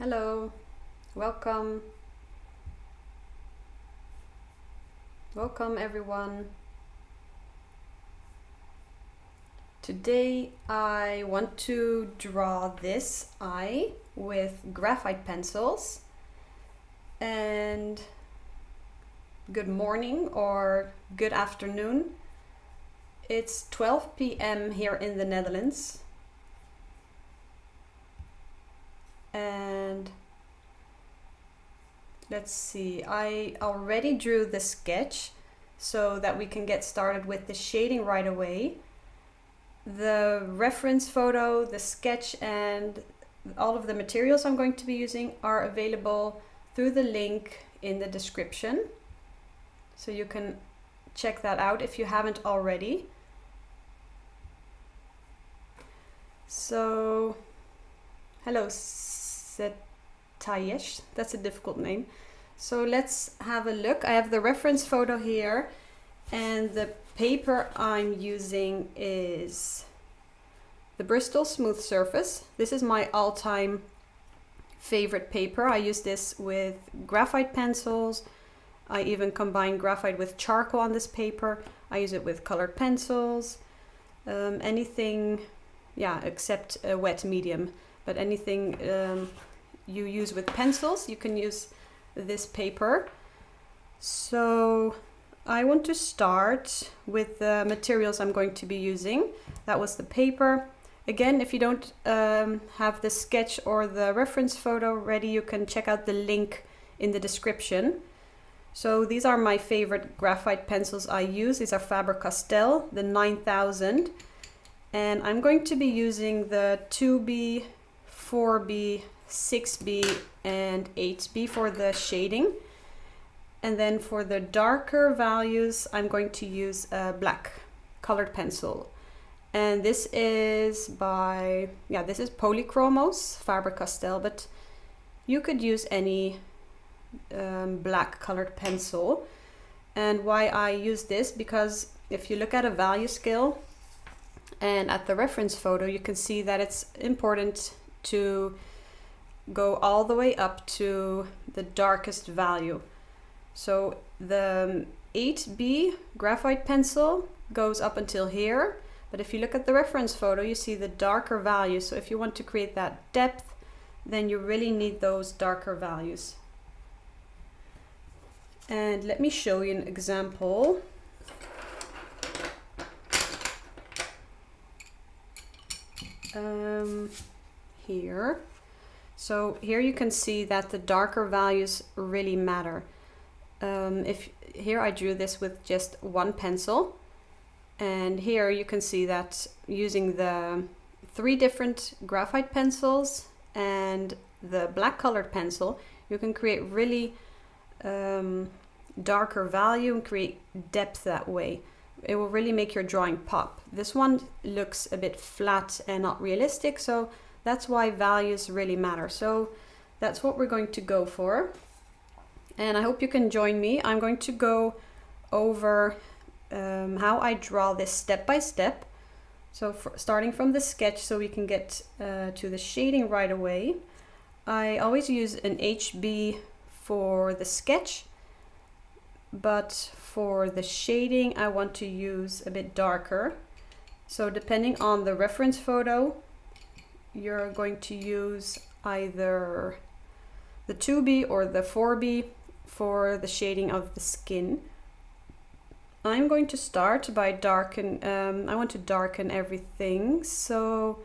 Hello, welcome. Welcome everyone. Today I want to draw this eye with graphite pencils. And good morning or good afternoon. It's 12 p.m. here in the Netherlands. And let's see, I already drew the sketch so that we can get started with the shading right away. The reference photo, the sketch, and all of the materials I'm going to be using are available through the link in the description. So you can check that out if you haven't already. So, hello Setayesh, that's a difficult name. So let's have a look. I have the reference photo here, and the paper I'm using is the Bristol Smooth Surface. This is my all-time favorite paper. I use this with graphite pencils. I even combine graphite with charcoal on this paper. I use it with colored pencils, anything, yeah, except a wet medium, but anything you use with pencils, you can use this paper. So I want to start with the materials I'm going to be using. That was the paper. Again, if you don't have the sketch or the reference photo ready, you can check out the link in the description. So these are my favorite graphite pencils I use. These are Faber-Castell, the 9000. And I'm going to be using the 2B, 4B, 6B, and 8B for the shading. And then for the darker values, I'm going to use a black colored pencil. And this is by, yeah, this is Polychromos, Faber-Castell, but you could use any black colored pencil. And why I use this, because if you look at a value scale and at the reference photo, you can see that it's important to go all the way up to the darkest value. So the 8B graphite pencil goes up until here, but if you look at the reference photo, you see the darker values. So if you want to create that depth, then you really need those darker values. And let me show you an example. Here. So here you can see that the darker values really matter. If here I drew this with just one pencil, and here you can see that using the 3 different graphite pencils and the black colored pencil, you can create really darker value and create depth that way. It will really make your drawing pop. This one looks a bit flat and not realistic, so that's why values really matter. So that's what we're going to go for. And I hope you can join me. I'm going to go over how I draw this step by step. So starting from the sketch so we can get to the shading right away. I always use an HB for the sketch, but for the shading I want to use a bit darker. So depending on the reference photo, you're going to use either the 2B or the 4B for the shading of the skin. I'm going to start by darken, I want to darken everything. So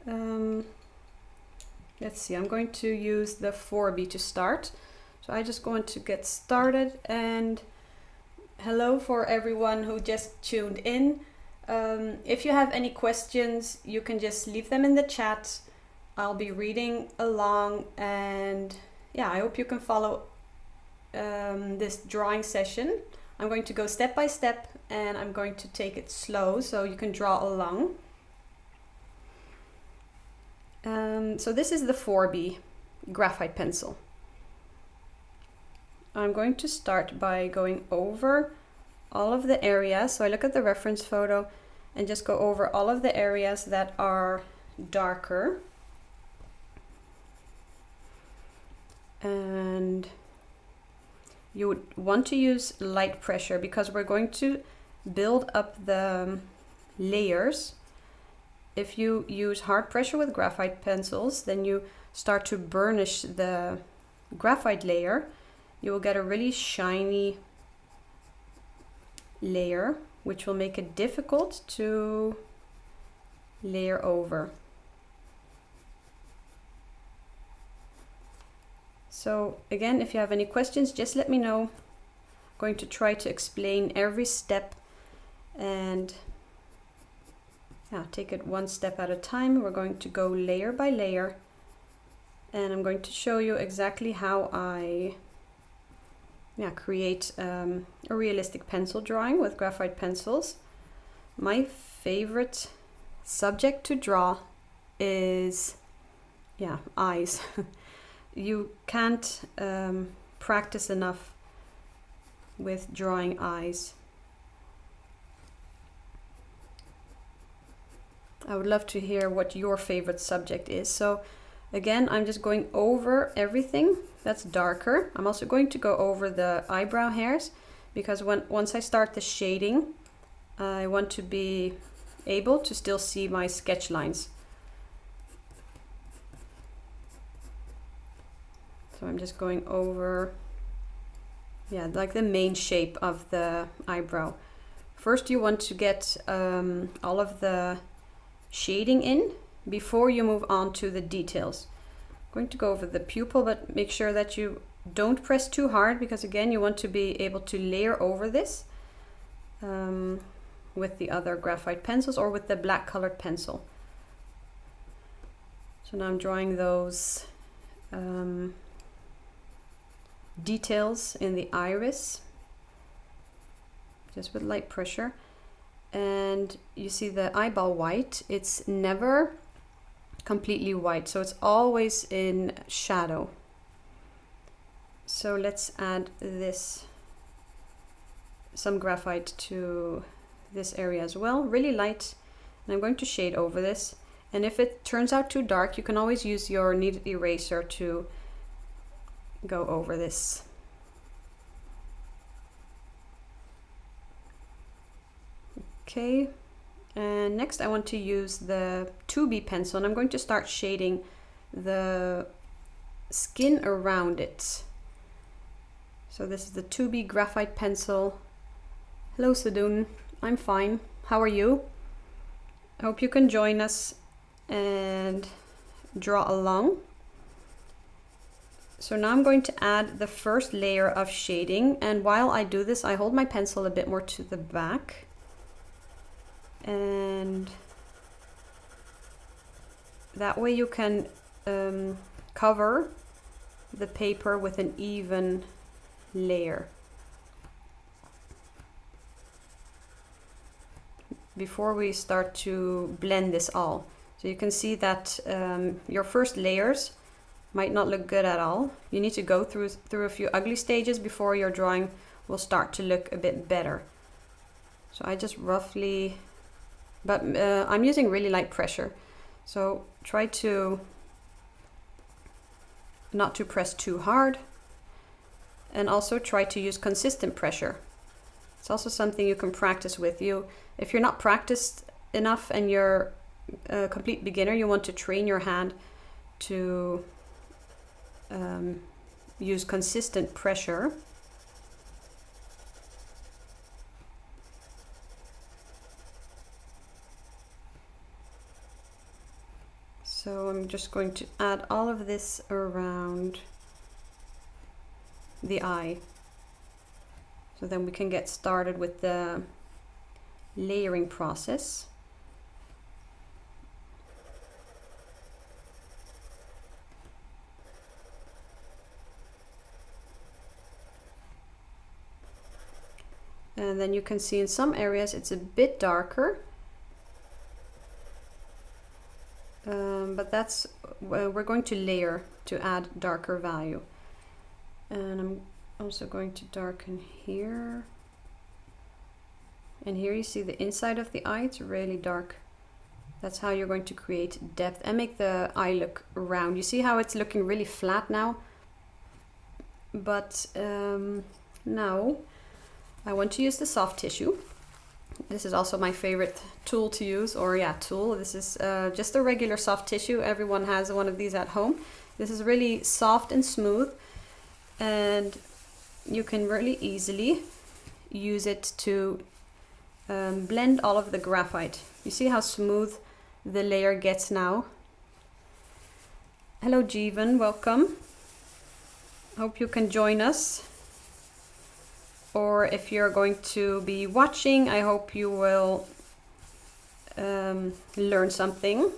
let's see, I'm going to use the 4B to start. So I just going to get started, and hello for everyone who just tuned in. If you have any questions, you can just leave them in the chat. I'll be reading along, and yeah, I hope you can follow this drawing session. I'm going to go step by step, and I'm going to take it slow so you can draw along. So this is the 4B graphite pencil. I'm going to start by going over all of the areas. So I look at the reference photo and just go over all of the areas that are darker. And you would want to use light pressure because we're going to build up the layers. If you use hard pressure with graphite pencils, then you start to burnish the graphite layer. You will get a really shiny layer, which will make it difficult to layer over. So again, if you have any questions, just let me know. I'm going to try to explain every step and take it one step at a time. We're going to go layer by layer, and I'm going to show you exactly how I create a realistic pencil drawing with graphite pencils. My favorite subject to draw is eyes. You can't practice enough with drawing eyes. I would love to hear what your favorite subject is. So again, I'm just going over everything that's darker. I'm also going to go over the eyebrow hairs because once I start the shading, I want to be able to still see my sketch lines. So I'm just going over, like the main shape of the eyebrow. First, you want to get all of the shading in before you move on to the details. I'm going to go over the pupil, but make sure that you don't press too hard because again, you want to be able to layer over this with the other graphite pencils or with the black colored pencil. So now I'm drawing those details in the iris, just with light pressure. And you see the eyeball white, it's never completely white, so it's always in shadow. So let's add some graphite to this area as well, really light, and I'm going to shade over this. And if it turns out too dark, you can always use your kneaded eraser to go over this. Okay, and next I want to use the 2B pencil, and I'm going to start shading the skin around it. So this is the 2B graphite pencil. Hello Sadun, I'm fine. How are you? I hope you can join us and draw along. So now I'm going to add the first layer of shading, and while I do this, I hold my pencil a bit more to the back. And that way you can cover the paper with an even layer before we start to blend this all. So you can see that your first layers might not look good at all. You need to go through a few ugly stages before your drawing will start to look a bit better. So I just roughly, but I'm using really light pressure, so try to not to press too hard, and also try to use consistent pressure. It's also something you can practice with. If you're not practiced enough and you're a complete beginner, you want to train your hand to use consistent pressure. So I'm just going to add all of this around the eye. So then we can get started with the layering process. And then you can see in some areas it's a bit darker. But that's we're going to layer to add darker value. And I'm also going to darken here. And here you see the inside of the eye, it's really dark. That's how you're going to create depth and make the eye look round. You see how it's looking really flat now? but now I want to use the soft tissue. This is also my favorite tool to use, or yeah, tool. This is just a regular soft tissue. Everyone has one of these at home. This is really soft and smooth, and you can really easily use it to blend all of the graphite. You see how smooth the layer gets now? Hello Jeevan, welcome. Hope you can join us. Or if you're going to be watching, I hope you will learn something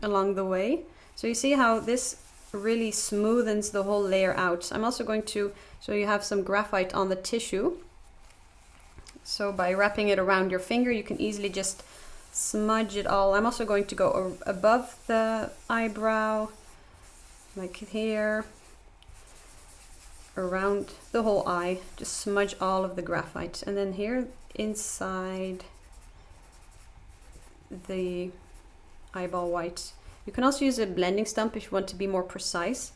along the way. So you see how this really smoothens the whole layer out. I'm also going to, so you have some graphite on the tissue. So by wrapping it around your finger, you can easily just smudge it all. I'm also going to go above the eyebrow, like here, around the whole eye, just smudge all of the graphite. And then here inside the eyeball white. You can also use a blending stump if you want to be more precise.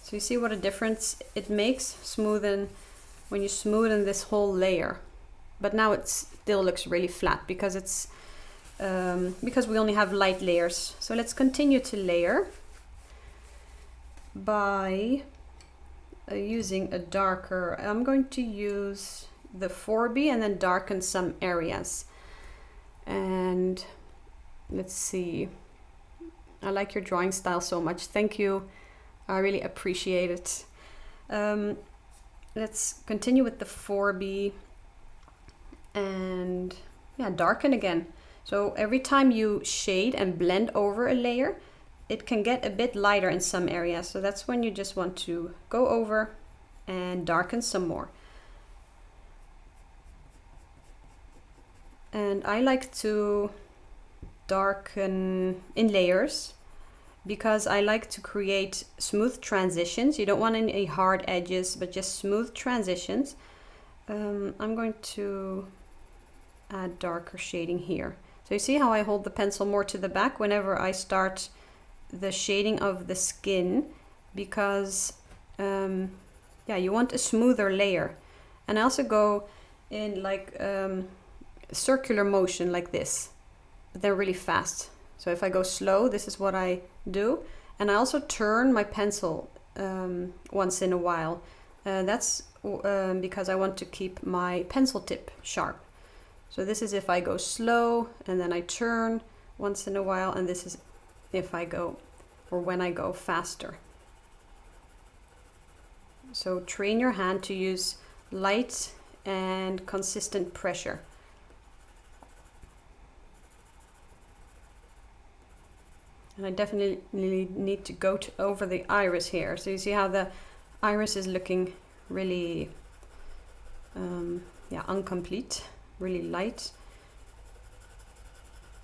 So you see what a difference it makes when you smoothen this whole layer. But now it still looks really flat because it's because we only have light layers. So let's continue to layer by using a darker. I'm going to use the 4B and then darken some areas. And let's see. I like your drawing style so much. Thank you. I really appreciate it. Let's continue with the 4B and yeah, darken again. So every time you shade and blend over a layer, it can get a bit lighter in some areas. So that's when you just want to go over and darken some more. And I like to darken in layers because I like to create smooth transitions. You don't want any hard edges, but just smooth transitions. I'm going to add darker shading here. So you see how I hold the pencil more to the back whenever I start the shading of the skin, because yeah, you want a smoother layer. And I also go in like circular motion like this, but they're really fast. So if I go slow, this is what I do. And I also turn my pencil once in a while. That's because I want to keep my pencil tip sharp. So this is if I go slow and then I turn once in a while, and this is if I go, or when I go faster. So train your hand to use light and consistent pressure. And I definitely need to go over the iris here. So you see how the iris is looking really yeah, incomplete, really light.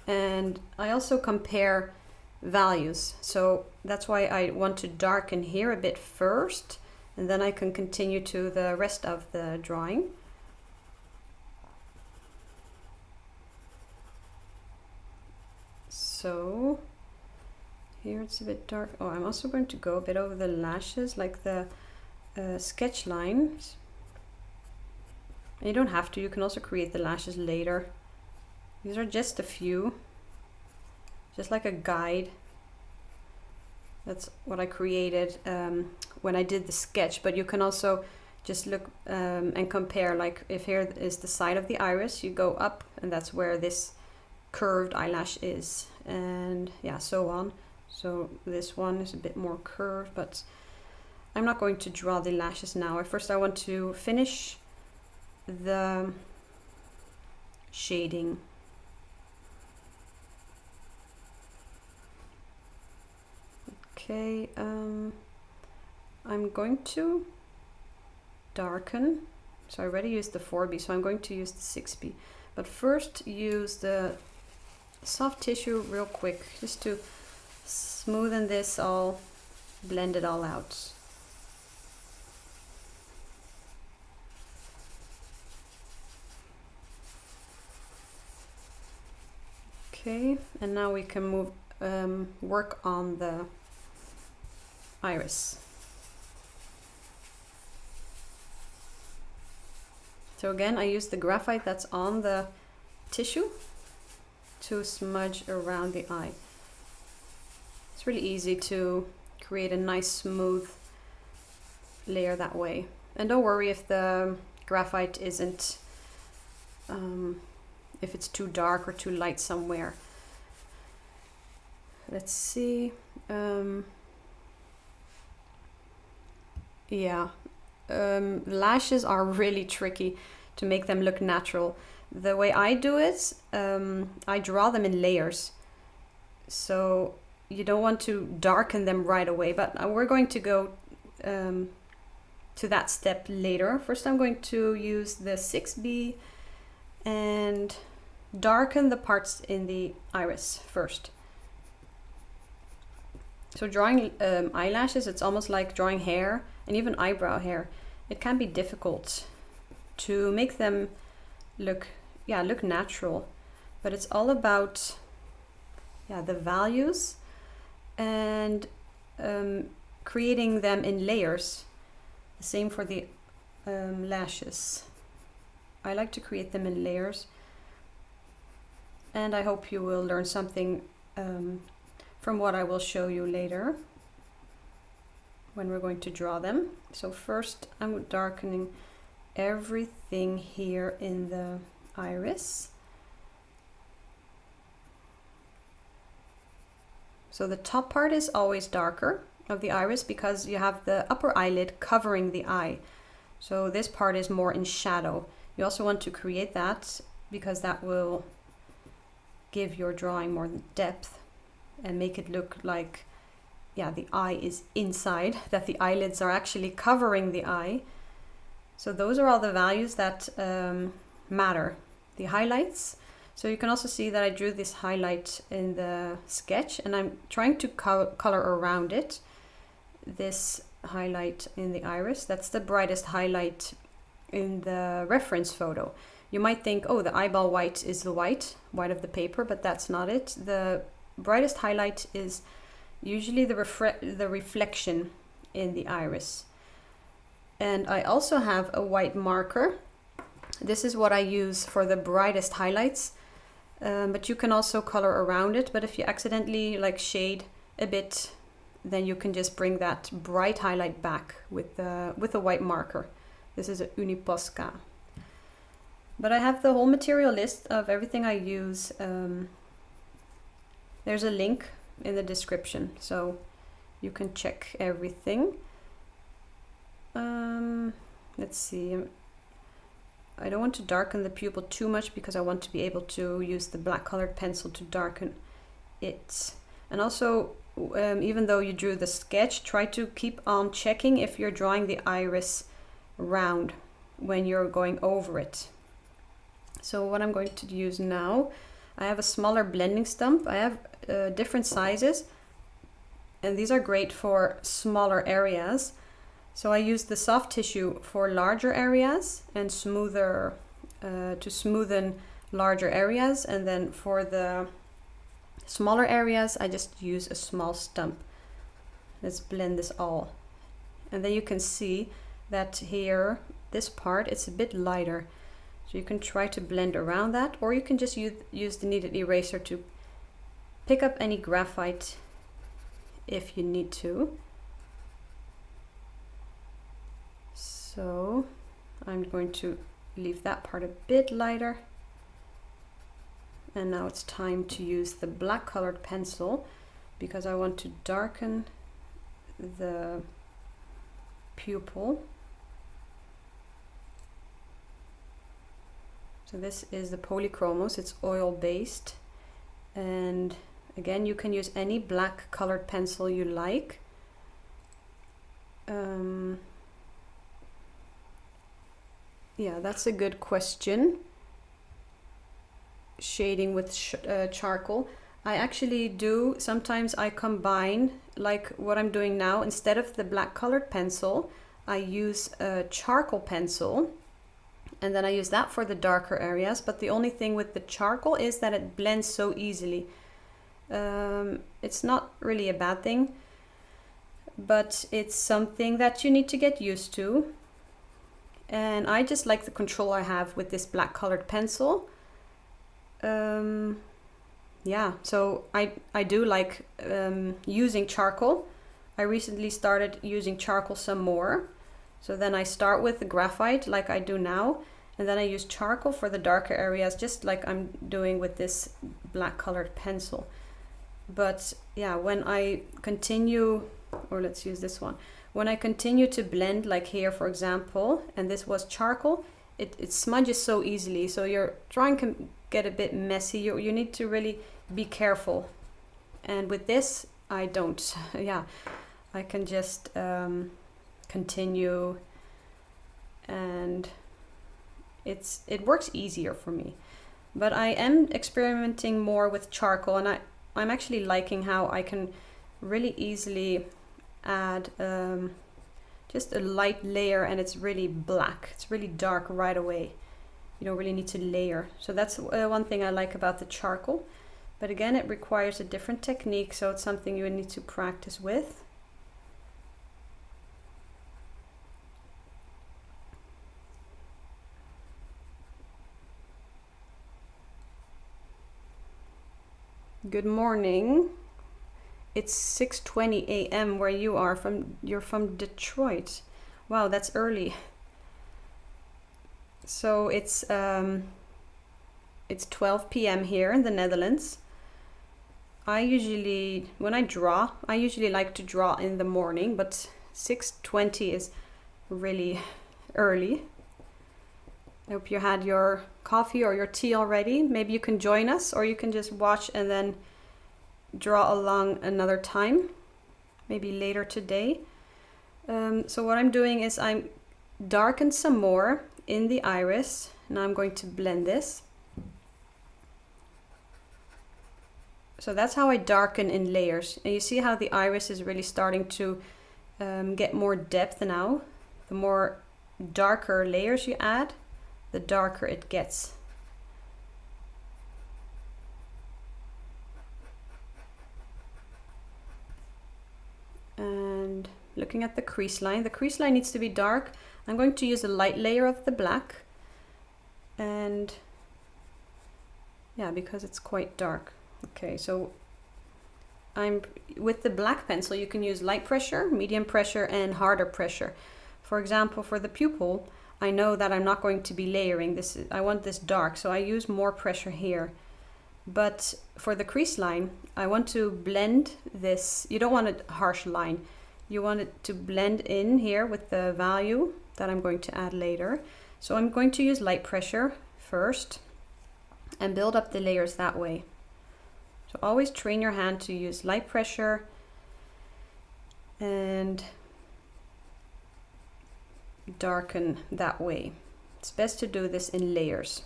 And I also compare values. So that's why I want to darken here a bit first, and then I can continue to the rest of the drawing. So here it's a bit dark. Oh, I'm also going to go a bit over the lashes, like the sketch lines. And you don't have to, you can also create the lashes later. These are just a few, just like a guide. That's what I created when I did the sketch, but you can also just look and compare, like if here is the side of the iris, you go up and that's where this curved eyelash is, and yeah, so on. So this one is a bit more curved, but I'm not going to draw the lashes now. First I want to finish the shading. Okay, I'm going to darken. So I already used the 4B, so I'm going to use the 6B. But first use the soft tissue real quick, just to smoothen this all, blend it all out. Okay, and now we can move work on the iris. So again, I use the graphite that's on the tissue to smudge around the eye. It's really easy to create a nice smooth layer that way. And don't worry if the graphite isn't, if it's too dark or too light somewhere. Let's see. Lashes are really tricky to make them look natural. The way I do it, I draw them in layers. So you don't want to darken them right away, but we're going to go to that step later. First, I'm going to use the 6B and darken the parts in the iris first. So drawing eyelashes, it's almost like drawing hair and even eyebrow hair. It can be difficult to make them look natural, but it's all about the values and creating them in layers. The same for the lashes. I like to create them in layers, and I hope you will learn something from what I will show you later when we're going to draw them. So first I'm darkening everything here in the iris. So the top part is always darker of the iris because you have the upper eyelid covering the eye. So this part is more in shadow. You also want to create that because that will give your drawing more depth and make it look like the eye is inside, that the eyelids are actually covering the eye. So those are all the values that matter. The highlights. So you can also see that I drew this highlight in the sketch and I'm trying to color around it. This highlight in the iris, that's the brightest highlight in the reference photo. You might think, oh, the eyeball white is the white of the paper, but that's not it. The brightest highlight is usually the reflection in the iris. And I also have a white marker. This is what I use for the brightest highlights, but you can also color around it. But if you accidentally shade a bit, then you can just bring that bright highlight back with a white marker. This is a Uniposca. But I have the whole material list of everything I use. There's a link in the description, so you can check everything. Let's see. I don't want to darken the pupil too much because I want to be able to use the black colored pencil to darken it. And also, even though you drew the sketch, try to keep on checking if you're drawing the iris round when you're going over it. So what I'm going to use now, I have a smaller blending stump. I have different sizes, and these are great for smaller areas. So I use the soft tissue for larger areas and smoother to smoothen larger areas, and then for the smaller areas I just use a small stump. Let's blend this all, and then you can see that here, this part, it's a bit lighter. So you can try to blend around that, or you can just use the kneaded eraser to pick up any graphite if you need to. So I'm going to leave that part a bit lighter. And now it's time to use the black colored pencil because I want to darken the pupil. So this is the Polychromos, it's oil based, and again you can use any black colored pencil you like. Yeah, that's a good question. Shading with charcoal. I actually do, sometimes I combine, like what I'm doing now, instead of the black colored pencil, I use a charcoal pencil, and then I use that for the darker areas. But the only thing with the charcoal is that it blends so easily. It's not really a bad thing. but it's something that you need to get used to. And I just like the control I have with this black colored pencil. Yeah, so I do like using charcoal. I recently started using charcoal some more. So then I start with the graphite like I do now, and then I use charcoal for the darker areas, just like I'm doing with this black colored pencil. But yeah, when I continue, or let's use this one, when I continue to blend, like here for example, and this was charcoal, it smudges so easily, so your drawing can get a bit messy. You need to really be careful. And with this I don't. Yeah, I can just continue, and it works easier for me. But I am experimenting more with charcoal, and I'm actually liking how I can really easily add just a light layer, and it's really black. It's really dark right away. You don't really need to layer. So that's one thing I like about the charcoal. But again, it requires a different technique, so it's something you need to practice with. Good morning. It's 6:20 a.m. where you are from. You're from Detroit. Wow, that's early. So it's 12 p.m. here in the Netherlands. I usually, when I draw, I usually like to draw in the morning, but 6:20 is really early. I hope you had your coffee or your tea already. Maybe you can join us, or you can just watch and then draw along another time, maybe later today. So what I'm doing is I'm darken some more in the iris. Now I'm going to blend this. So that's how I darken in layers. And you see how the iris is really starting to get more depth now. The more darker layers you add, the darker it gets. And looking at the crease line needs to be dark. I'm going to use a light layer of the black, and yeah, because it's quite dark. Okay, so with the black pencil you can use light pressure, medium pressure, and harder pressure. For example, for the pupil, I know that I'm not going to be layering this. I want this dark, so I use more pressure here. But for the crease line, I want to blend this. You don't want a harsh line. You want it to blend in here with the value that I'm going to add later. So I'm going to use light pressure first and build up the layers that way. So always train your hand to use light pressure and darken that way. It's best to do this in layers.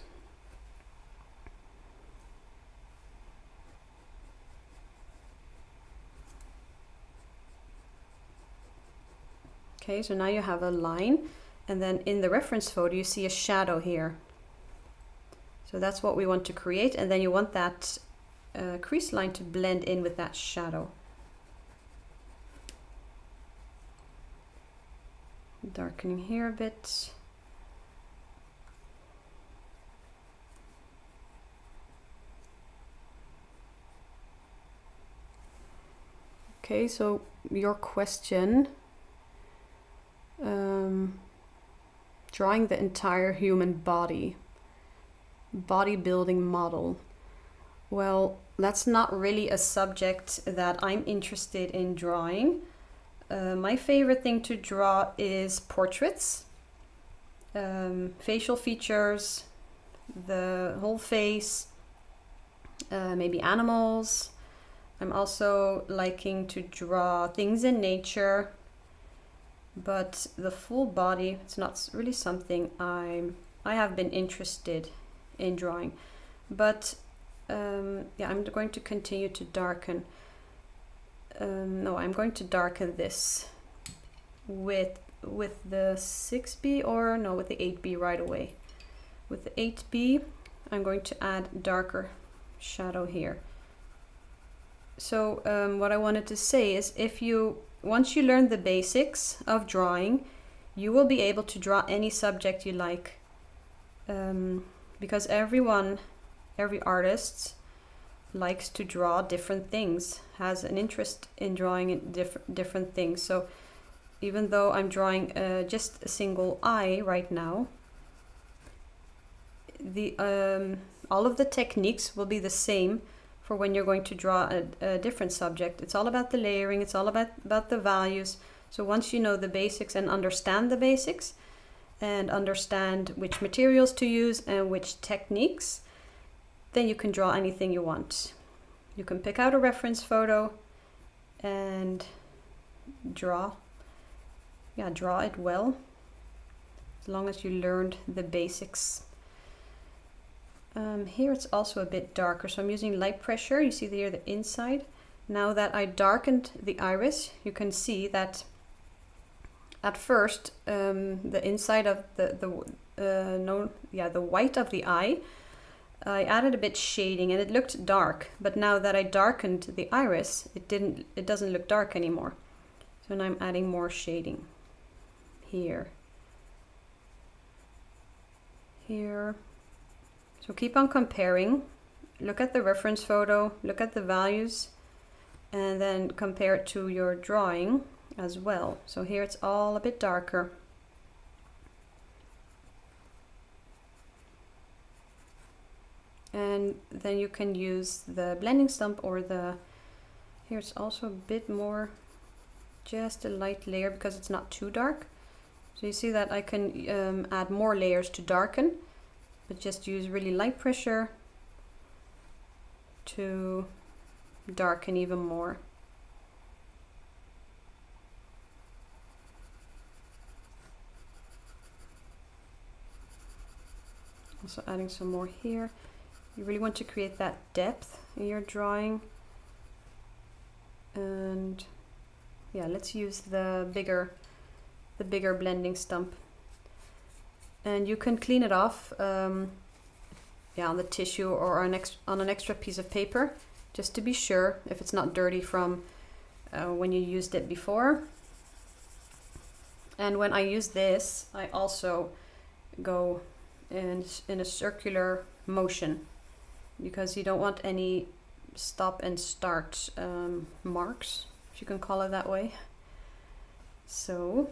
Okay, so now you have a line, and then in the reference photo you see a shadow here. So that's what we want to create, and then you want that crease line to blend in with that shadow. Darkening here a bit. Okay, so your question, drawing the entire human body, bodybuilding model. Well, that's not really a subject that I'm interested in drawing. My favorite thing to draw is portraits, facial features, the whole face, maybe animals. I'm also liking to draw things in nature, but the full body, it's not really something I have been interested in drawing. But yeah, I'm going to continue to darken. No, I'm going to darken this with the 6B, or no, with the 8B right away. With the 8B, I'm going to add darker shadow here. So what I wanted to say is, if you once you learn the basics of drawing, you will be able to draw any subject you like, because every artist likes to draw different things, has an interest in drawing different things. So even though I'm drawing just a single eye right now, all of the techniques will be the same for when you're going to draw a different subject. It's all about the layering, it's all about the values. So once you know the basics and understand the basics and understand which materials to use and which techniques, then you can draw anything you want. You can pick out a reference photo and draw it well, as long as you learned the basics. Here it's also a bit darker, so I'm using light pressure. You see here the inside. Now that I darkened the iris, you can see that at first the inside of the white of the eye, I added a bit shading and it looked dark. But now that I darkened the iris, it doesn't look dark anymore. So now I'm adding more shading here. So keep on comparing, look at the reference photo, look at the values, and then compare it to your drawing as well. So here it's all a bit darker. And then you can use the blending stump or here it's also a bit more, just a light layer because it's not too dark. So you see that I can add more layers to darken, but just use really light pressure to darken even more. Also adding some more here. You really want to create that depth in your drawing. And yeah, let's use the bigger blending stump. And you can clean it off on the tissue or on an extra piece of paper, just to be sure if it's not dirty from when you used it before. And when I use this, I also go in a circular motion, because you don't want any stop and start marks, if you can call it that way. So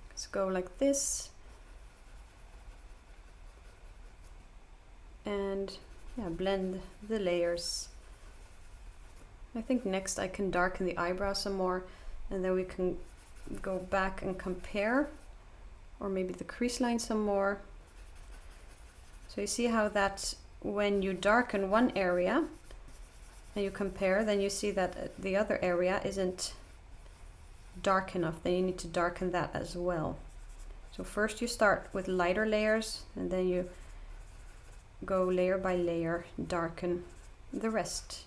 let's go like this. And yeah, blend the layers. I think next I can darken the eyebrow some more, and then we can go back and compare, or maybe the crease line some more. So you see how that when you darken one area and you compare, then you see that the other area isn't dark enough. Then you need to darken that as well. So first you start with lighter layers, and then you go layer by layer, darken the rest.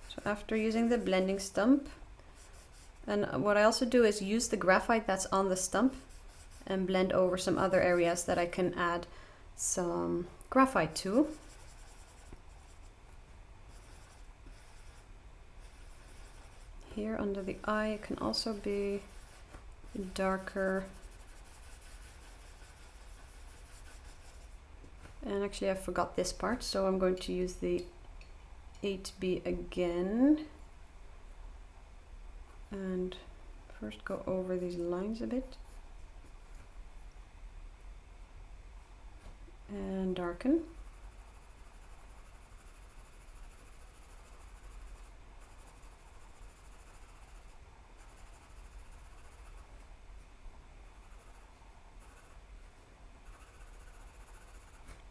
So after using the blending stump, and what I also do is use the graphite that's on the stump and blend over some other areas that I can add some graphite to. Here under the eye it can also be darker. And actually I forgot this part, so I'm going to use the 8B again. And first go over these lines a bit. And darken.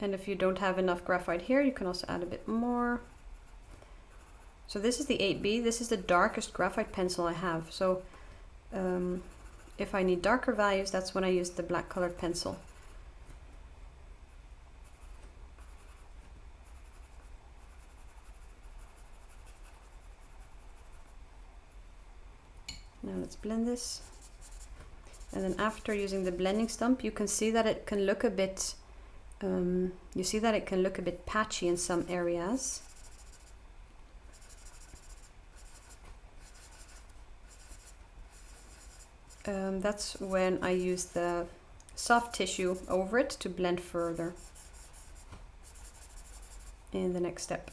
And if you don't have enough graphite here, you can also add a bit more. So this is the 8B, this is the darkest graphite pencil I have. So if I need darker values, that's when I use the black colored pencil. Now let's blend this. And then after using the blending stump, you can see that it can look a bit You see that it can look a bit patchy in some areas. That's when I use the soft tissue over it to blend further in the next step.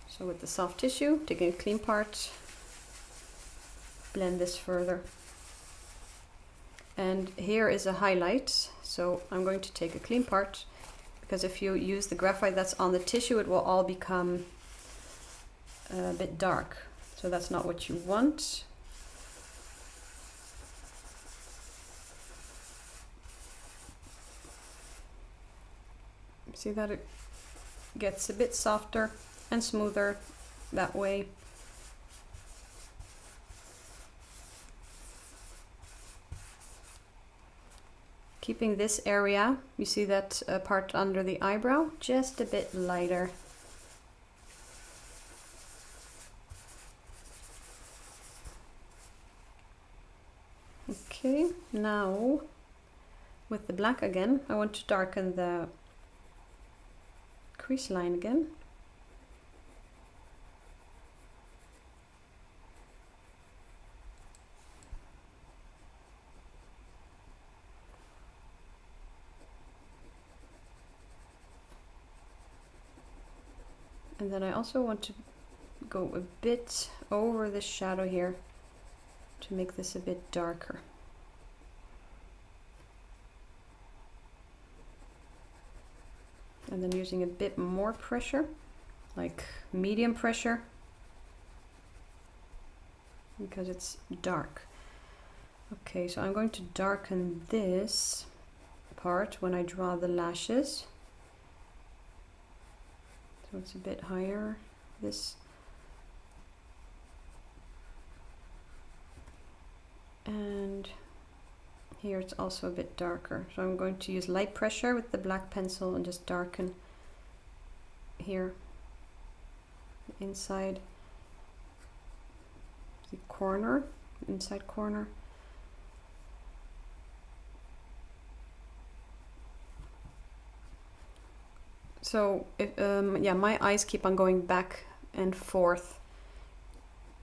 So with the soft tissue, taking a clean part, blend this further. And here is a highlight, so I'm going to take a clean part, because if you use the graphite that's on the tissue, it will all become a bit dark. So that's not what you want. See that it gets a bit softer and smoother that way. Keeping this area, you see that part under the eyebrow, just a bit lighter. Okay, now with the black again, I want to darken the crease line again. And then I also want to go a bit over the shadow here to make this a bit darker. And then using a bit more pressure, like medium pressure, because it's dark. Okay, so I'm going to darken this part when I draw the lashes. So it's a bit higher, this. And here it's also a bit darker. So I'm going to use light pressure with the black pencil and just darken here, inside the corner, inside corner. So if, yeah, my eyes keep on going back and forth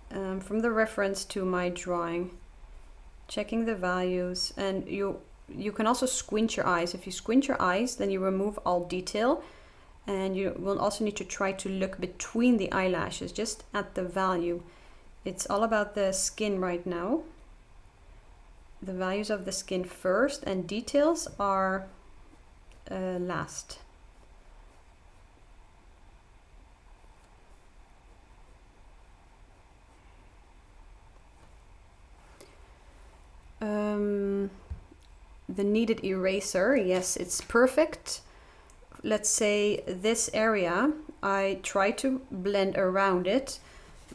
from the reference to my drawing, checking the values. And you can also squint your eyes. If you squint your eyes, then you remove all detail, and you will also need to try to look between the eyelashes, just at the value. It's all about the skin right now. The values of the skin first, and details are last. The kneaded eraser, yes, it's perfect. Let's say this area, I try to blend around it,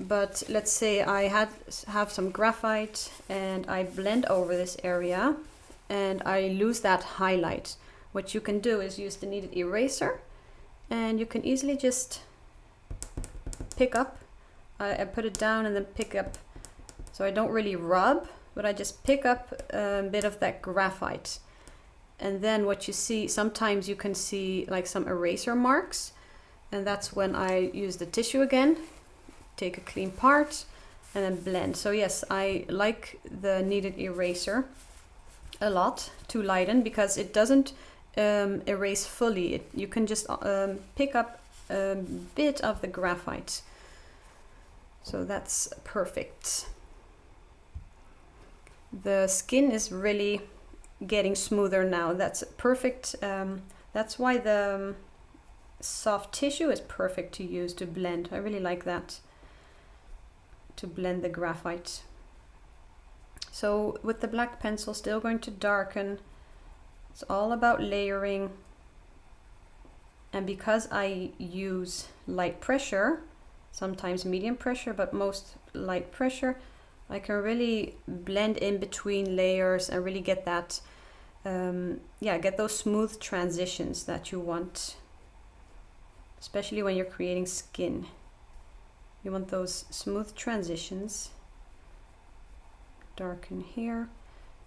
but let's say I have some graphite and I blend over this area and I lose that highlight. What you can do is use the kneaded eraser, and you can easily just pick up. I put it down and then pick up, so I don't really rub, but I just pick up a bit of that graphite. And then what you see, sometimes you can see like some eraser marks, and that's when I use the tissue again, take a clean part and then blend. So yes, I like the kneaded eraser a lot to lighten, because it doesn't erase fully. You can just pick up a bit of the graphite. So that's perfect. The skin is really getting smoother now. That's perfect. That's why the soft tissue is perfect to use to blend. I really like that, to blend the graphite. So with the black pencil, still going to darken. It's all about layering. And because I use light pressure, sometimes medium pressure, but most light pressure, I can really blend in between layers and really get that, get those smooth transitions that you want, especially when you're creating skin. You want those smooth transitions. darken here.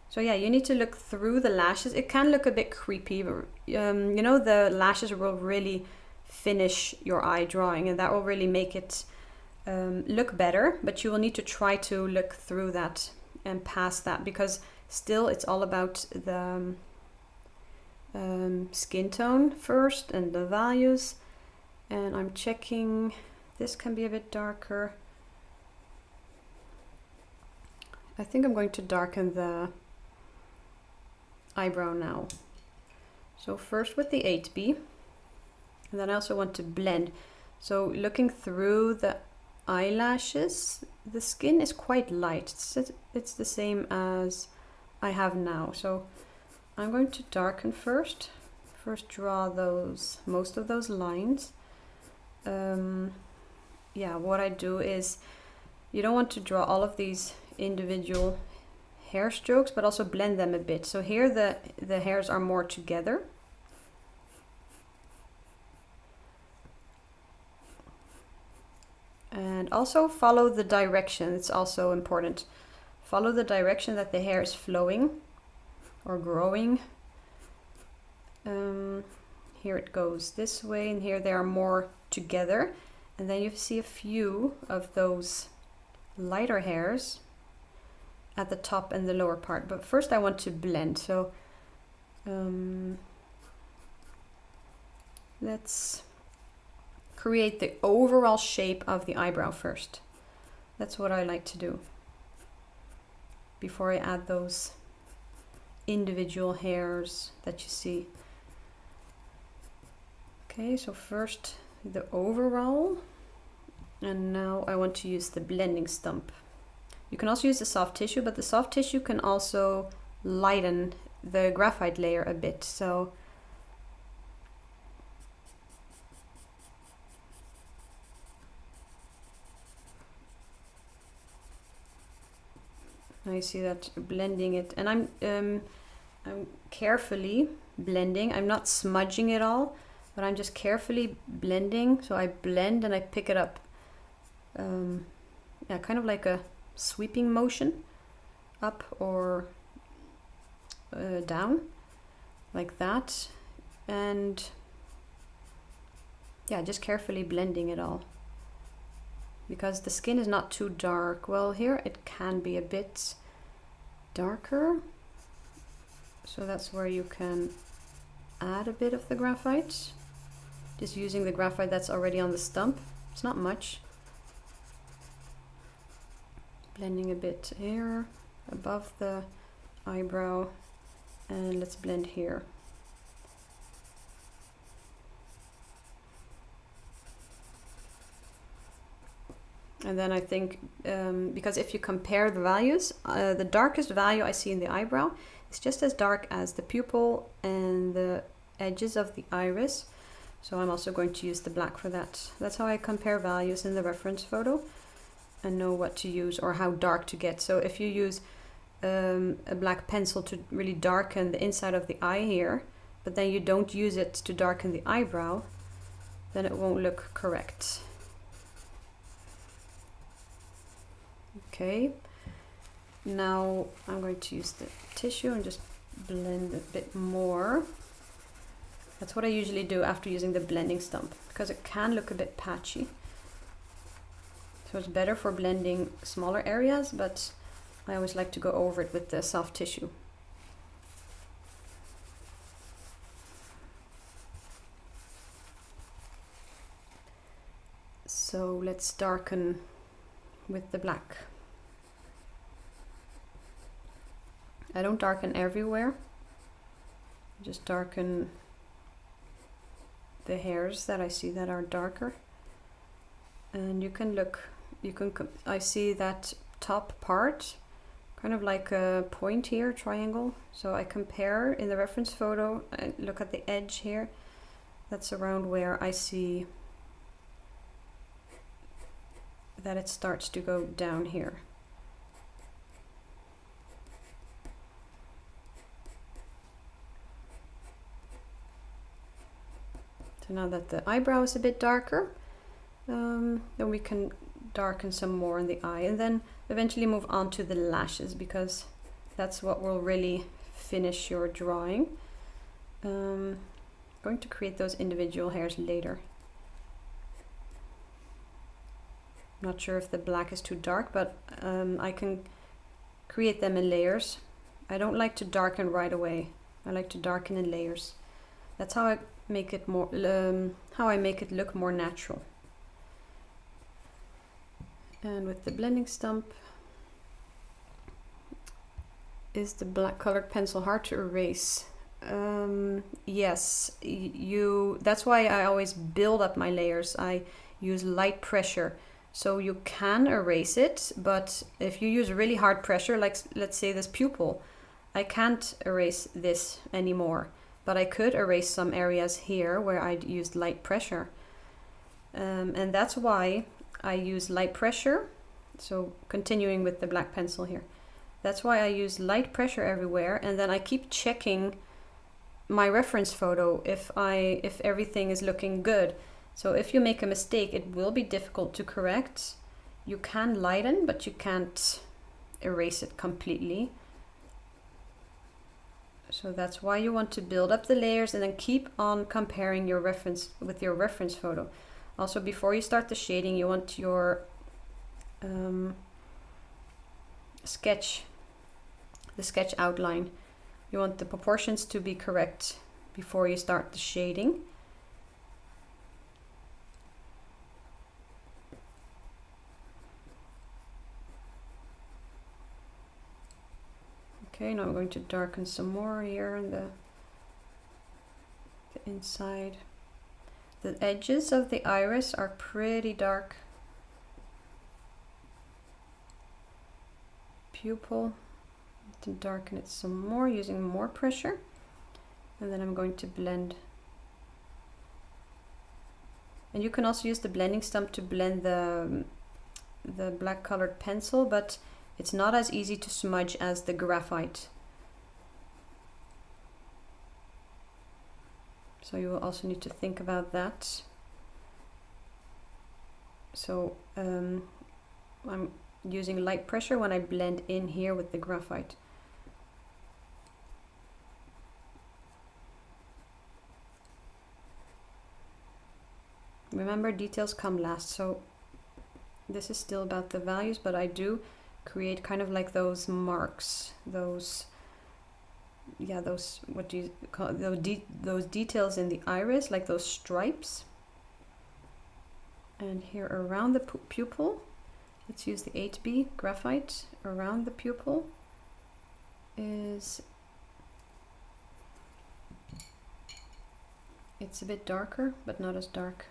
So yeah, you need to look through the lashes. It can look a bit creepy, but you know, the lashes will really finish your eye drawing, and that will really make it look better. But you will need to try to look through that and past that, because still it's all about the skin tone first and the values. And I'm checking, this can be a bit darker. I think I'm going to darken the eyebrow now. So first with the 8B, and then I also want to blend. So looking through the eyelashes, the skin is quite light. It's the same as I have now. So I'm going to darken first. First draw most of those lines. Yeah, what I do is, you don't want to draw all of these individual hair strokes, but also blend them a bit. So here the hairs are more together. And also follow the direction. It's also important. Follow the direction that the hair is flowing or growing. Here it goes this way, and here they are more together. And then you see a few of those lighter hairs at the top and the lower part. But first I want to blend. So let's create the overall shape of the eyebrow first. That's what I like to do before I add those individual hairs that you see. Okay, so first the overall, and now I want to use the blending stump. You can also use the soft tissue, but the soft tissue can also lighten the graphite layer a bit. So I see that blending it, and I'm carefully blending. I'm not smudging it all, but I'm just carefully blending. So I blend and I pick it up. Yeah, kind of like a sweeping motion, up or down, like that. And yeah, just carefully blending it all, because the skin is not too dark. Well, here it can be a bit darker, so that's where you can add a bit of the graphite, just using the graphite that's already on the stump. It's not much. Blending a bit here above the eyebrow, and let's blend here. And then I think, because if you compare the values, the darkest value I see in the eyebrow is just as dark as the pupil and the edges of the iris. So I'm also going to use the black for that. That's how I compare values in the reference photo and know what to use or how dark to get. So if you use a black pencil to really darken the inside of the eye here, but then you don't use it to darken the eyebrow, then it won't look correct. Okay, now I'm going to use the tissue and just blend a bit more. That's what I usually do after using the blending stump, because it can look a bit patchy. So it's better for blending smaller areas, but I always like to go over it with the soft tissue. So let's darken with the black. I don't darken everywhere, just darken the hairs that I see that are darker. And you can look, I see that top part, kind of like a point here, triangle. So I compare in the reference photo, I look at the edge here. That's around where I see that it starts to go down here. So now that the eyebrow is a bit darker, then we can darken some more in the eye, and then eventually move on to the lashes, because that's what will really finish your drawing. Going to create those individual hairs later. Not sure if the black is too dark, but I can create them in layers. I don't like to darken right away. I like to darken in layers. That's how I make it more, how I make it look more natural. And with the blending stump, is the black colored pencil hard to erase? Yes, that's why I always build up my layers. I use light pressure. So you can erase it, but if you use really hard pressure, like let's say this pupil, I can't erase this anymore, but I could erase some areas here where I'd used light pressure. And that's why I use light pressure. So continuing with the black pencil here, that's why I use light pressure everywhere, and then I keep checking my reference photo if everything is looking good. So if you make a mistake, it will be difficult to correct. You can lighten, but you can't erase it completely. So that's why you want to build up the layers and then keep on comparing your reference with your reference photo. Also, before you start the shading, you want your sketch outline. You want the proportions to be correct before you start the shading. Okay, now I'm going to darken some more here in the inside. The edges of the iris are pretty dark. Pupil, to darken it some more using more pressure, and then I'm going to blend. And you can also use the blending stump to blend the black colored pencil, but it's not as easy to smudge as the graphite. So you will also need to think about that. So I'm using light pressure when I blend in here with the graphite. Remember, details come last, so this is still about the values, but I do create kind of like those marks, those what do you call those details in the iris, like those stripes. And here around the pupil, let's use the 8B graphite. Around the pupil it's a bit darker, but not as dark.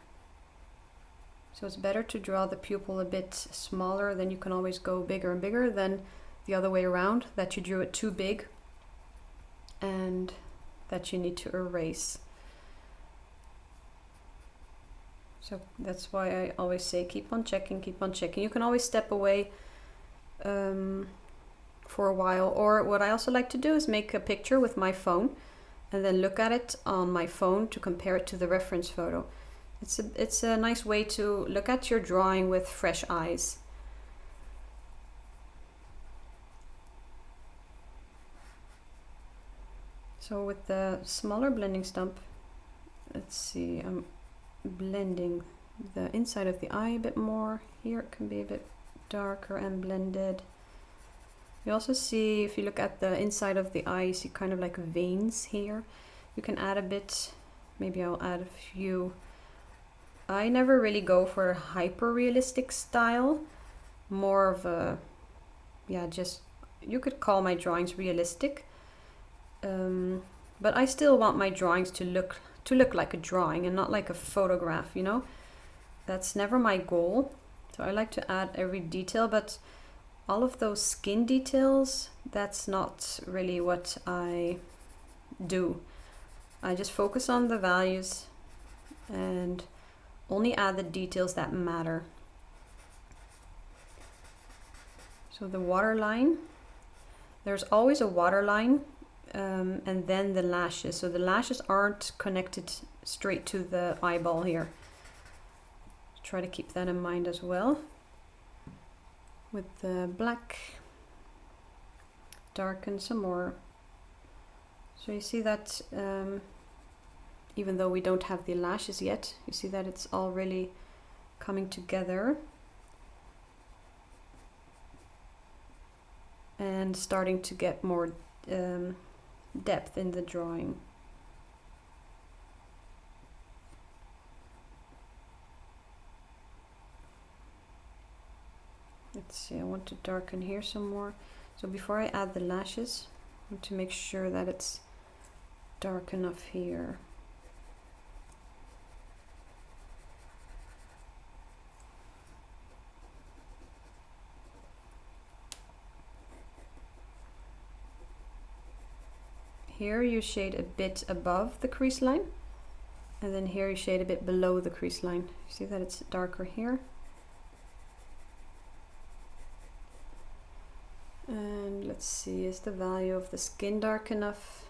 So it's better to draw the pupil a bit smaller, then you can always go bigger and bigger, than the other way around, that you drew it too big and that you need to erase. So that's why I always say keep on checking, keep on checking. You can always step away for a while, or what I also like to do is make a picture with my phone and then look at it on my phone to compare it to the reference photo. It's a nice way to look at your drawing with fresh eyes. So with the smaller blending stump, let's see, I'm blending the inside of the eye a bit more. Here it can be a bit darker and blended. You also see, if you look at the inside of the eye, you see kind of like veins here. You can add a bit, maybe I'll add a few. I never really go for a hyper realistic style, more of a, yeah, just, you could call my drawings realistic, but I still want my drawings to look like a drawing and not like a photograph, you know. That's never my goal. So I like to add every detail, but all of those skin details, that's not really what I do. I just focus on the values and only add the details that matter. So the waterline, there's always a waterline, and then the lashes. So the lashes aren't connected straight to the eyeball here. Try to keep that in mind as well. with the black, darken some more. So you see that even though we don't have the lashes yet, you see that it's all really coming together and starting to get more depth in the drawing. Let's see, I want to darken here some more. So before I add the lashes, I want to make sure that it's dark enough here. Here you shade a bit above the crease line, and then here you shade a bit below the crease line. You see that it's darker here. And let's see, is the value of the skin dark enough?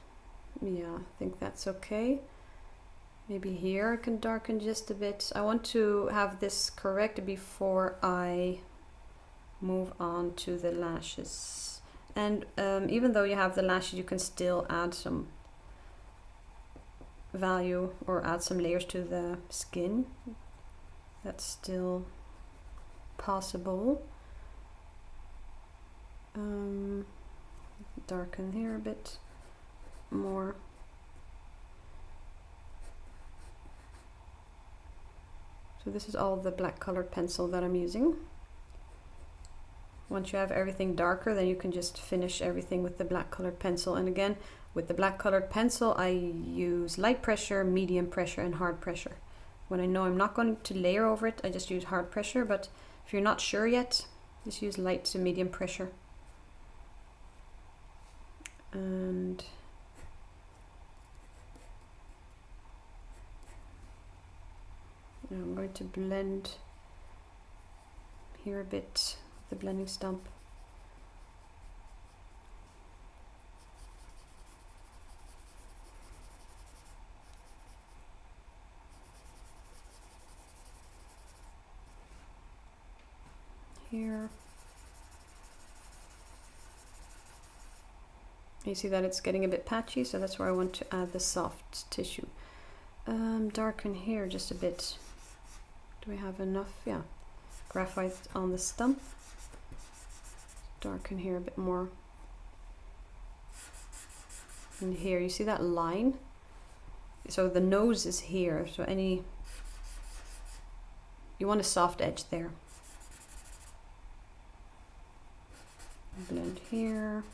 Yeah, I think that's okay. Maybe here I can darken just a bit. I want to have this correct before I move on to the lashes. And even though you have the lashes, you can still add some value or add some layers to the skin. That's still possible. Darken here a bit more. So this is all the black colored pencil that I'm using. Once you have everything darker, then you can just finish everything with the black colored pencil. And again, with the black colored pencil, I use light pressure, medium pressure, and hard pressure. When I know I'm not going to layer over it, I just use hard pressure. But if you're not sure yet, just use light to medium pressure. And now I'm going to blend here a bit with the blending stump. Here. You see that it's getting a bit patchy, so that's where I want to add the soft tissue. Darken here just a bit. Do we have enough? Yeah. Graphite on the stump. Darken here a bit more. And here, you see that line? So the nose is here, so you want a soft edge there. Blend here.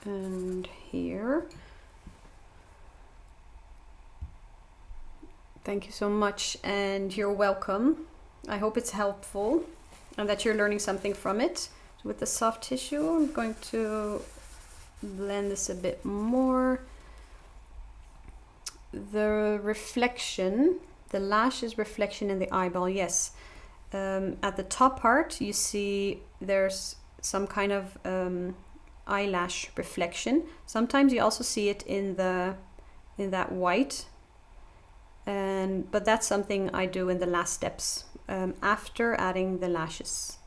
And here. Thank you so much, and you're welcome. I hope it's helpful and that you're learning something from it. So with the soft tissue, I'm going to blend this a bit more. The reflection, the lashes reflection in the eyeball, yes. At the top part, you see there's some kind of eyelash reflection. Sometimes you also see it in that white, but that's something I do in the last steps after adding the lashes.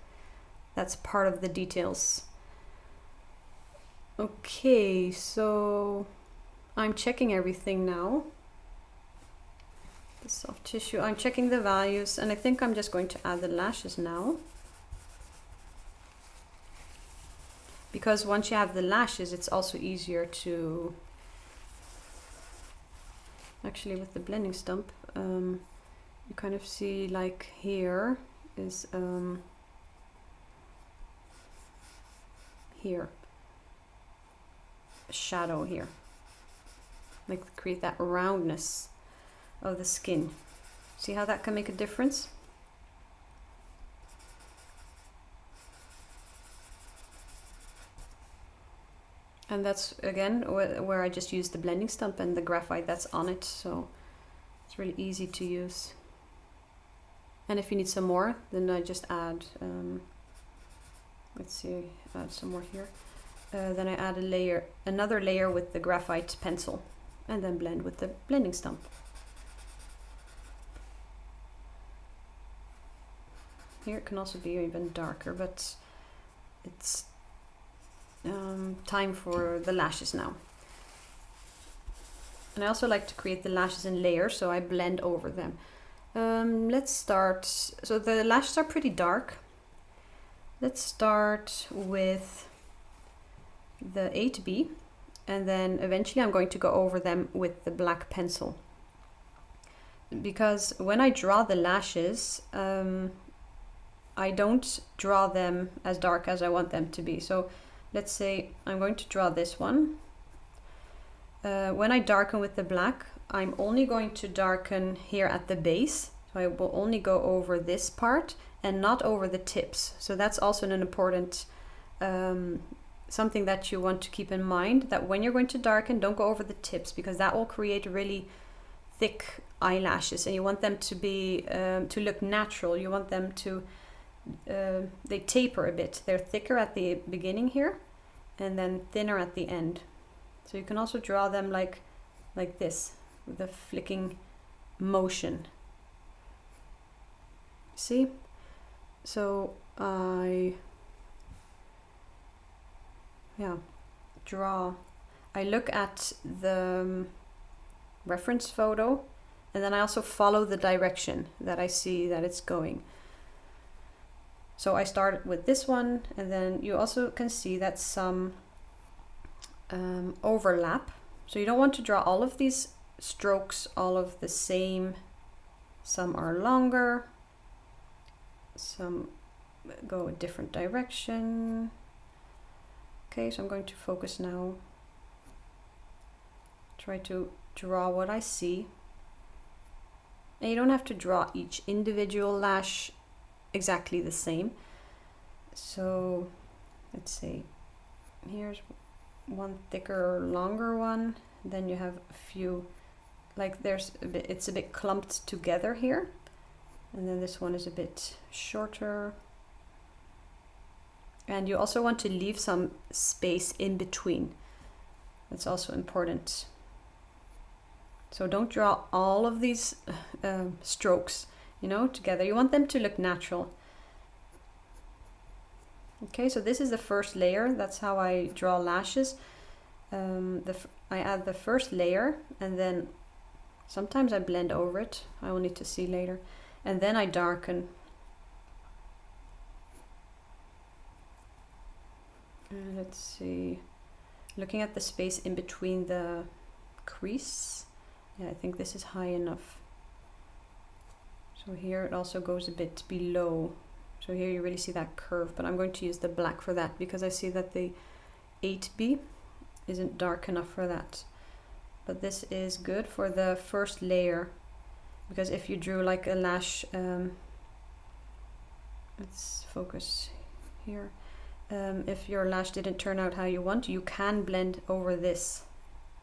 That's part of the details. Okay, so I'm checking everything now. The soft tissue, I'm checking the values, and I think I'm just going to add the lashes now. Because once you have the lashes, it's also easier to, actually with the blending stump, you kind of see like here is, here, a shadow here, like create that roundness of the skin. See how that can make a difference? And that's again where I just use the blending stump and the graphite that's on it, so it's really easy to use. And if you need some more, then I just add, let's see, add some more here. Then I add another layer with the graphite pencil and then blend with the blending stump. Here it can also be even darker, but it's time for the lashes now. And I also like to create the lashes in layers, so I blend over them. Let's start, so the lashes are pretty dark. Let's start with the 8B, and then eventually I'm going to go over them with the black pencil. Because when I draw the lashes, I don't draw them as dark as I want them to be. So let's say I'm going to draw this one. When I darken with the black, I'm only going to darken here at the base. So I will only go over this part and not over the tips. So that's also an important something that you want to keep in mind, that when you're going to darken, don't go over the tips, because that will create really thick eyelashes, and you want them to be to look natural. You want them to they taper a bit. They're thicker at the beginning here and then thinner at the end. So you can also draw them like this with a flicking motion. See? So I look at the reference photo, and then I also follow the direction that I see that it's going. So I start with this one, and then you also can see that some overlap. So you don't want to draw all of these strokes all of the same. Some are longer, some go a different direction. Okay, so I'm going to focus now. Try to draw what I see. And you don't have to draw each individual lash exactly the same. So let's say here's one thicker or longer one, then you have a few, like there's a bit, it's a bit clumped together here, and then this one is a bit shorter. And you also want to leave some space in between. That's also important. So don't draw all of these strokes, you know, together. You want them to look natural. Okay, so this is the first layer. That's how I draw lashes. I add the first layer, and then sometimes I blend over it. I will need to see later. And then I darken. Let's see. Looking at the space in between the crease. Yeah, I think this is high enough. So here it also goes a bit below. So here you really see that curve, but I'm going to use the black for that because I see that the 8B isn't dark enough for that. But this is good for the first layer, because if you drew like a lash, let's focus here. If your lash didn't turn out how you want, you can blend over this.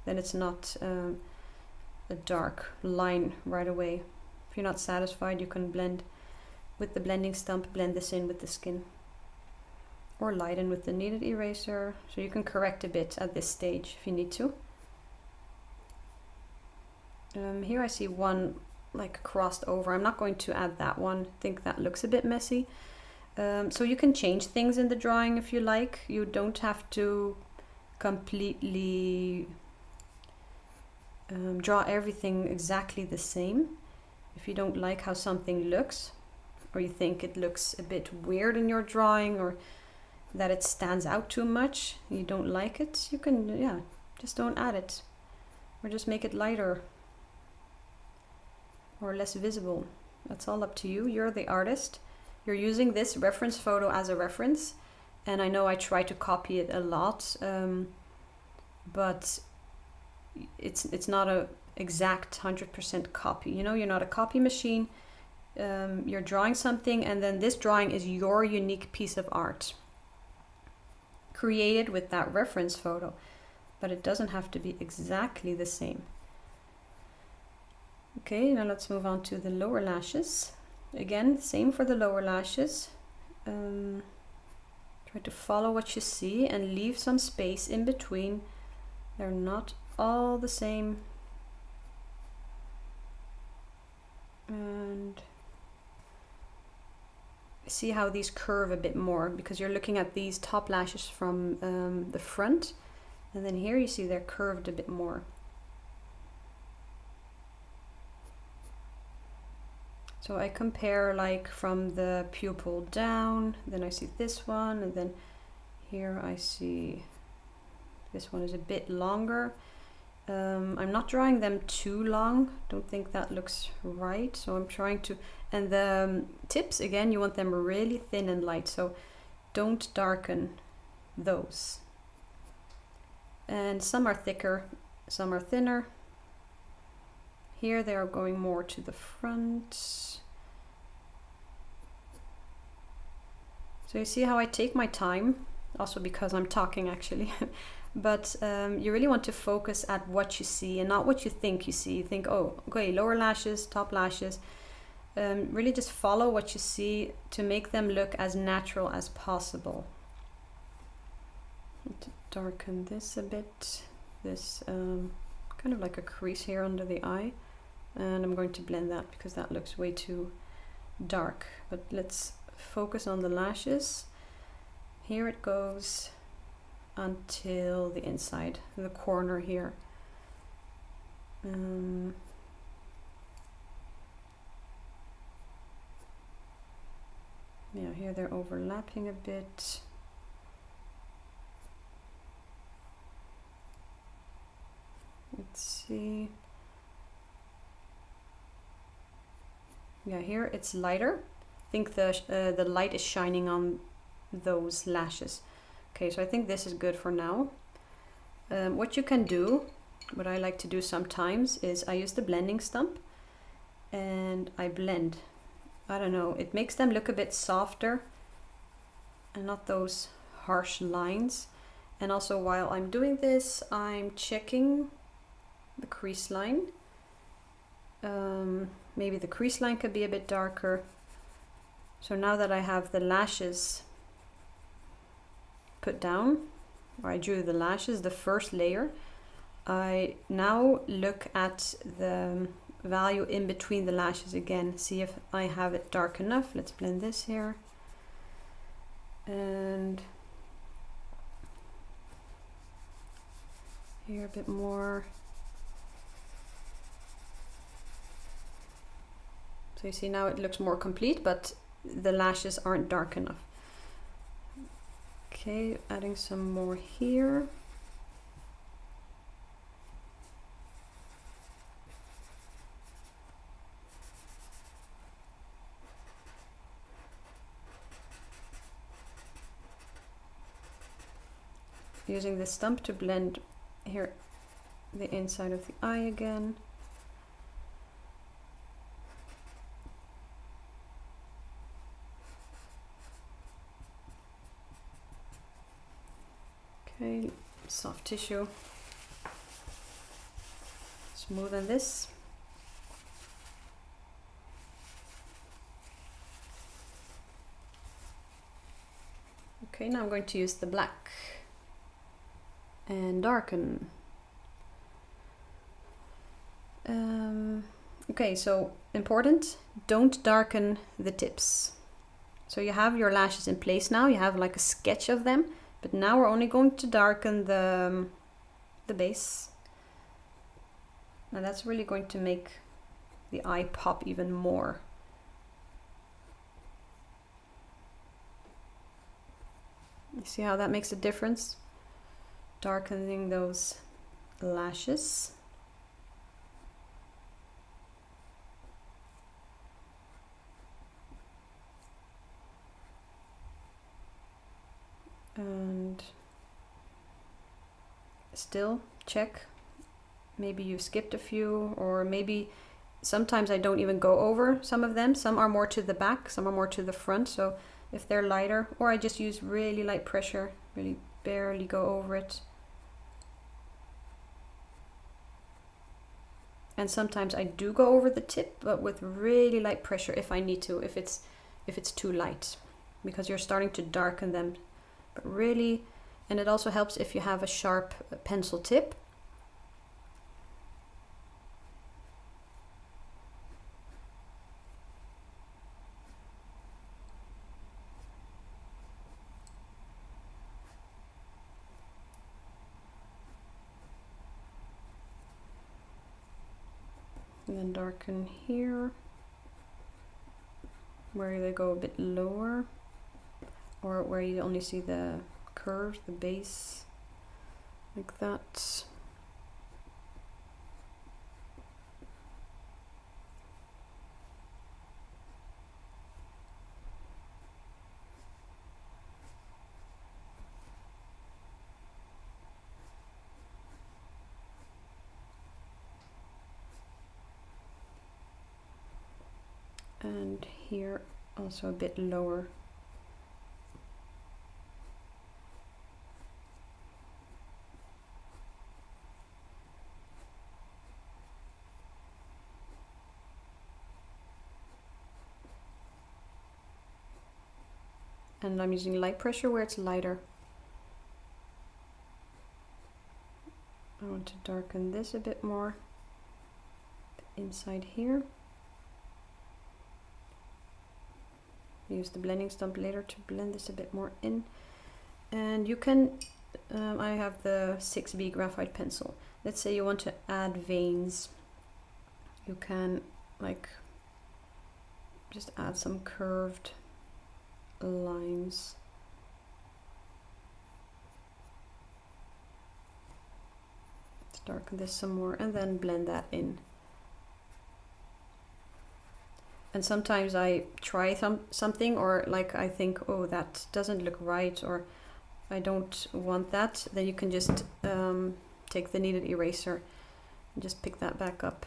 Then it's not a dark line right away. If you're not satisfied, you can blend with the blending stump, blend this in with the skin, or lighten with the kneaded eraser. So you can correct a bit at this stage if you need to. Here I see one like crossed over. I'm not going to add that one. I think that looks a bit messy. So you can change things in the drawing if you like. You don't have to completely draw everything exactly the same. If you don't like how something looks, or you think it looks a bit weird in your drawing, or that it stands out too much, you don't like it, you can, yeah, just don't add it, or just make it lighter or less visible. That's all up to you. You're the artist. You're using this reference photo as a reference, and I know I try to copy it a lot, but it's not a exact 100% copy. You know, you're not a copy machine. You're drawing something, and then this drawing is your unique piece of art created with that reference photo, but it doesn't have to be exactly the same. Okay, now let's move on to the lower lashes. Again, same for the lower lashes. Try to follow what you see and leave some space in between. They're not all the same see how these curve a bit more, because you're looking at these top lashes from the front, and then here you see they're curved a bit more. So I compare like from the pupil down, then I see this one, and then here I see this one is a bit longer. I'm not drawing them too long, don't think that looks right, so I'm trying to, and the tips again, you want them really thin and light, so don't darken those. And some are thicker, some are thinner. Here they are going more to the front. So you see how I take my time, also because I'm talking actually. But you really want to focus at what you see and not what you think you see. You think, oh, okay, lower lashes, top lashes. Really just follow what you see to make them look as natural as possible. To darken this a bit, this kind of like a crease here under the eye. And I'm going to blend that because that looks way too dark. But let's focus on the lashes. Here it goes until the inside, the corner here. Yeah, here they're overlapping a bit. Let's see. Yeah, here it's lighter. I think the light is shining on those lashes. Okay, so I think this is good for now. What you can do, what I like to do sometimes, is I use the blending stump and I blend. I don't know, it makes them look a bit softer and not those harsh lines. And also while I'm doing this, I'm checking the crease line. Maybe the crease line could be a bit darker. So now that I have the lashes put down, or I drew the lashes, the first layer, I now look at the value in between the lashes again, see if I have it dark enough. Let's blend this here. And here a bit more. So you see now it looks more complete, but the lashes aren't dark enough. Okay, adding some more here. Using the stump to blend here the inside of the eye again. Okay, soft tissue. Smoothen this. Okay, now I'm going to use the black and darken. Okay, so important, don't darken the tips. So you have your lashes in place now, you have like a sketch of them, but now we're only going to darken the base. And that's really going to make the eye pop even more. You see how that makes a difference? Darkening those lashes. And still check, maybe you skipped a few, or maybe sometimes I don't even go over some of them. Some are more to the back, some are more to the front, so if they're lighter, or I just use really light pressure, really barely go over it. And sometimes I do go over the tip, but with really light pressure if I need to, if it's too light, because you're starting to darken them. But really, and it also helps if you have a sharp pencil tip. And then darken here, where they go a bit lower, or where you only see the curve, the base, like that. And here also a bit lower. And I'm using light pressure where it's lighter. I want to darken this a bit more inside here. Use the blending stump later to blend this a bit more in. And you can, I have the 6B graphite pencil. Let's say you want to add veins. You can like just add some curved lines. Let's darken this some more and then blend that in. And sometimes I try something, or like I think, oh, that doesn't look right, or I don't want that. Then you can just take the kneaded eraser and just pick that back up.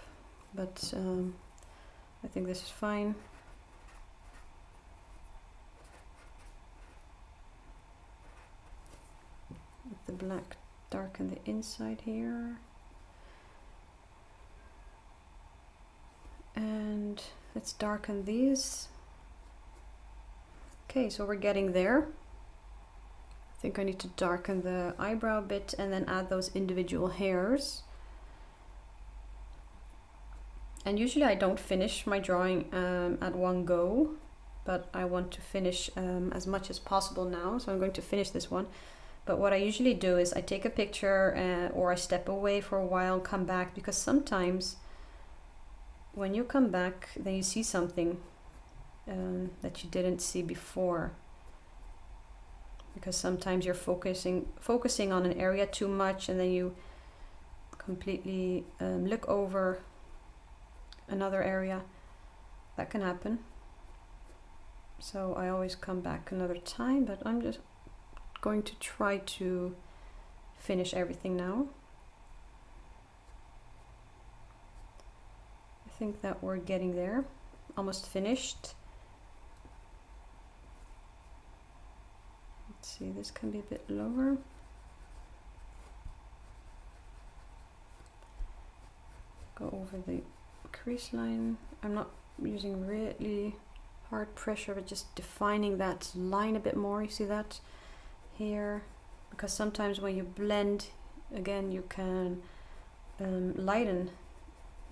But I think this is fine. With the black, darken the inside here. And let's darken these. Okay, so we're getting there. I think I need to darken the eyebrow a bit and then add those individual hairs. And usually I don't finish my drawing at one go, but I want to finish as much as possible now, so I'm going to finish this one. But what I usually do is I take a picture or I step away for a while and come back, because sometimes when you come back, then you see something that you didn't see before. Because sometimes you're focusing on an area too much, and then you completely look over another area. That can happen. So I always come back another time, but I'm just going to try to finish everything now. I think that we're getting there, almost finished. Let's see, this can be a bit lower. Go over the crease line. I'm not using really hard pressure, but just defining that line a bit more. You see that here? Because sometimes when you blend, again, you can lighten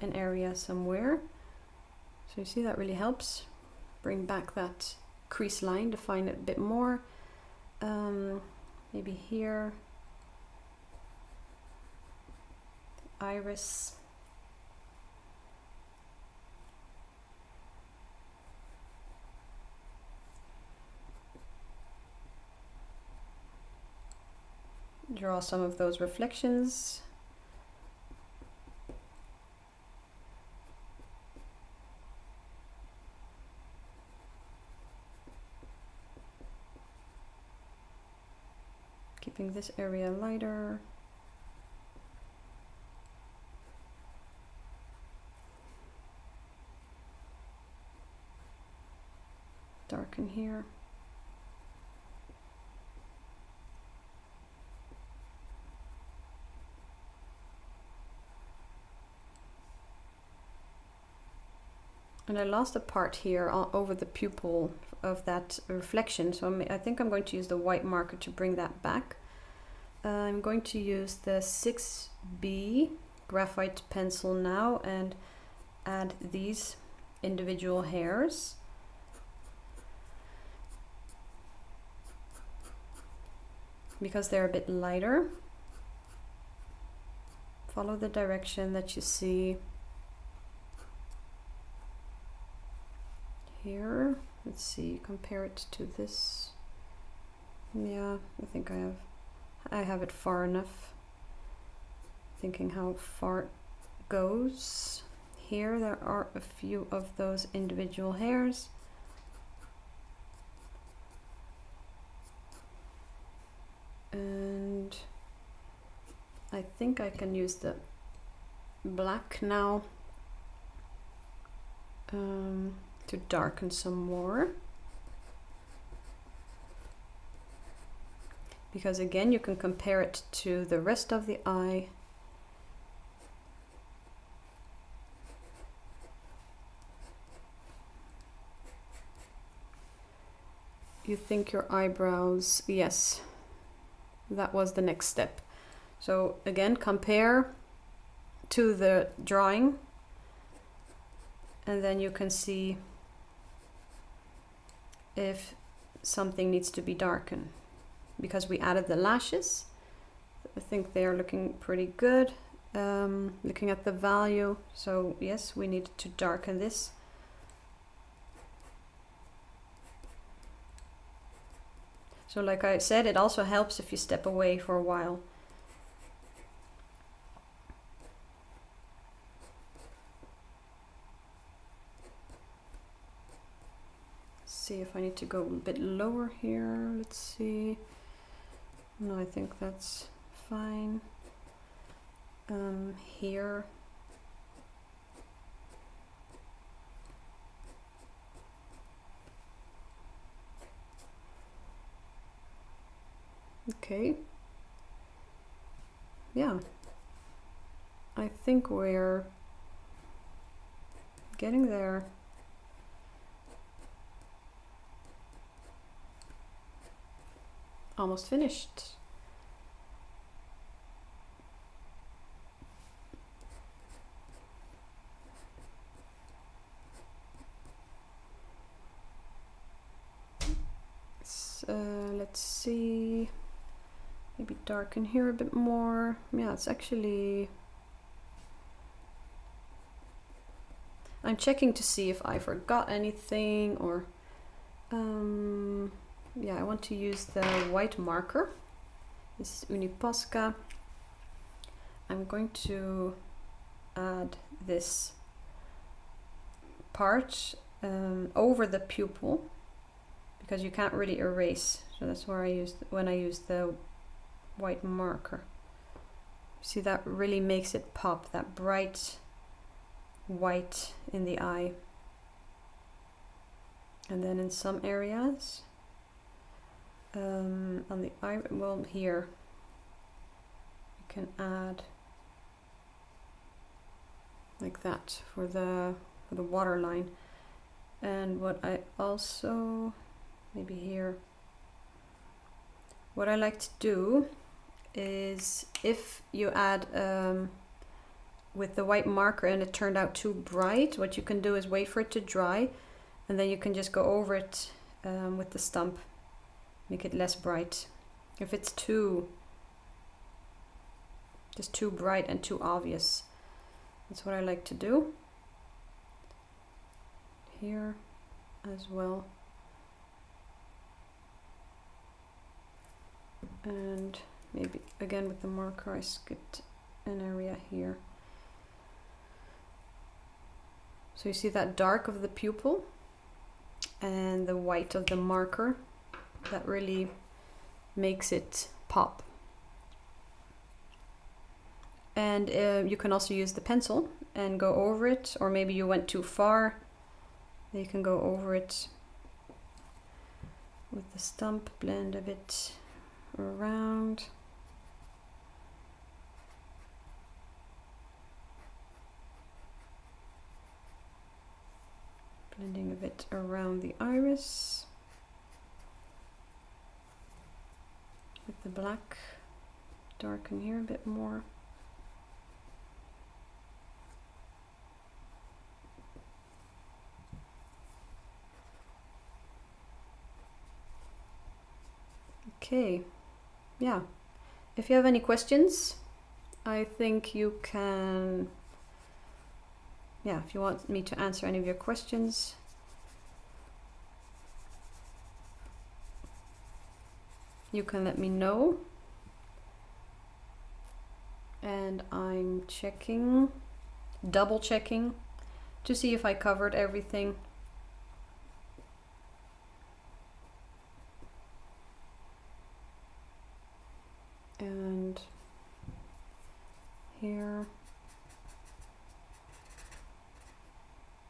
an area somewhere. So you see, that really helps. Bring back that crease line, define it a bit more. Maybe here, the iris. Draw some of those reflections. Keeping this area lighter. Darken here. And I lost a part here over the pupil of that reflection, so I think I'm going to use the white marker to bring that back. I'm going to use the 6B graphite pencil now and add these individual hairs. Because they're a bit lighter. Follow the direction that you see. here. Let's see, compare it to this. Yeah, I think I have it far enough. Thinking how far it goes. Here there are a few of those individual hairs. And I think I can use the black now to darken some more. Because again, you can compare it to the rest of the eye. You think your eyebrows, yes, that was the next step. So again, compare to the drawing, and then you can see if something needs to be darkened. Because we added the lashes, I think they are looking pretty good. Looking at the value, so yes, we need to darken this. So like I said, it also helps if you step away for a while. See if I need to go a bit lower here. Let's see. No, I think that's fine. Here. Okay. Yeah. I think we're getting there. Almost finished. Let's see. Maybe darken here a bit more. Yeah, it's actually... I'm checking to see if I forgot anything or... yeah, I want to use the white marker. This is Uniposca. I'm going to add this part over the pupil because you can't really erase. So that's where I used when I use the white marker. See, that really makes it pop, that bright white in the eye. And then in some areas on the eye, well, here you can add like that for the waterline. And what I also, maybe here, what I like to do is if you add with the white marker and it turned out too bright, what you can do is wait for it to dry, and then you can just go over it with the stump, make it less bright. If it's just too bright and too obvious, that's what I like to do. Here as well. And maybe again with the marker I skipped an area here. So you see that dark of the pupil and the white of the marker, that really makes it pop. And you can also use the pencil and go over it, or maybe you went too far, you can go over it with the stump, blend a bit around. Blending a bit around the iris with the black, darken here a bit more. Okay, yeah, if you have any questions, I think you can, yeah, if you want me to answer any of your questions, you can let me know. And I'm checking, double checking to see if I covered everything. And here.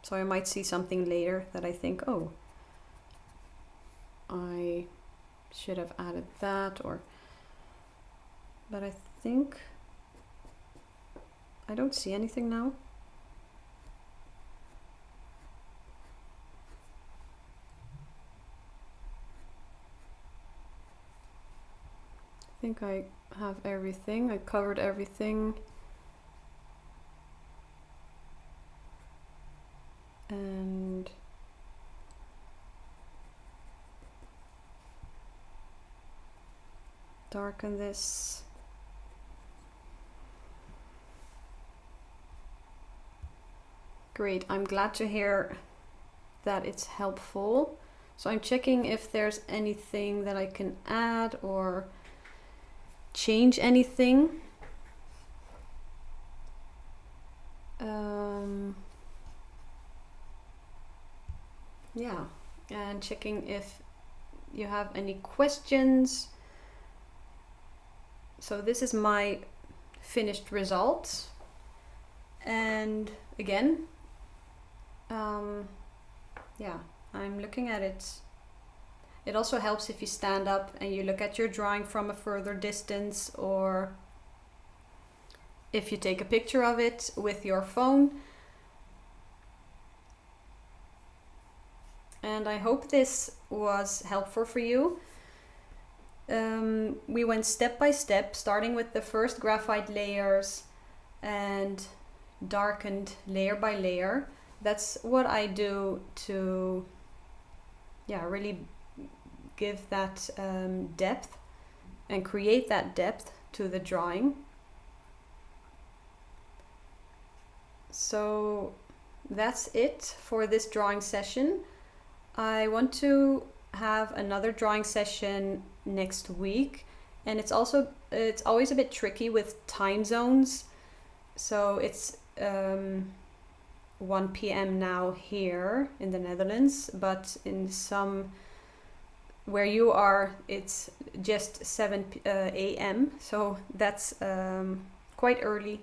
So I might see something later that I think, oh, I should have added that, or, but I think I don't see anything now. I think I have everything. I covered everything. And darken this. Great, I'm glad to hear that it's helpful. So I'm checking if there's anything that I can add or change anything. Yeah, and checking if you have any questions. So this is my finished result. And again, yeah, I'm looking at it. It also helps if you stand up and you look at your drawing from a further distance, or if you take a picture of it with your phone. And I hope this was helpful for you. We went step by step, starting with the first graphite layers and darkened layer by layer. That's what I do to, yeah, really give that depth and create that depth to the drawing. So that's it for this drawing session. I want to have another drawing session next week, and it's always a bit tricky with time zones. So it's 1 p.m. now here in the Netherlands, but in some where you are it's just 7 a.m. so that's quite early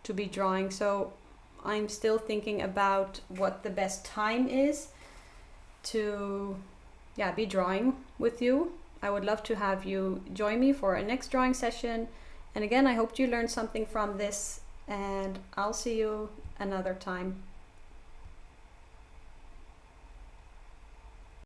to be drawing. So I'm still thinking about what the best time is to be drawing with you. I would love to have you join me for a next drawing session. And again, I hope you learned something from this, and I'll see you another time.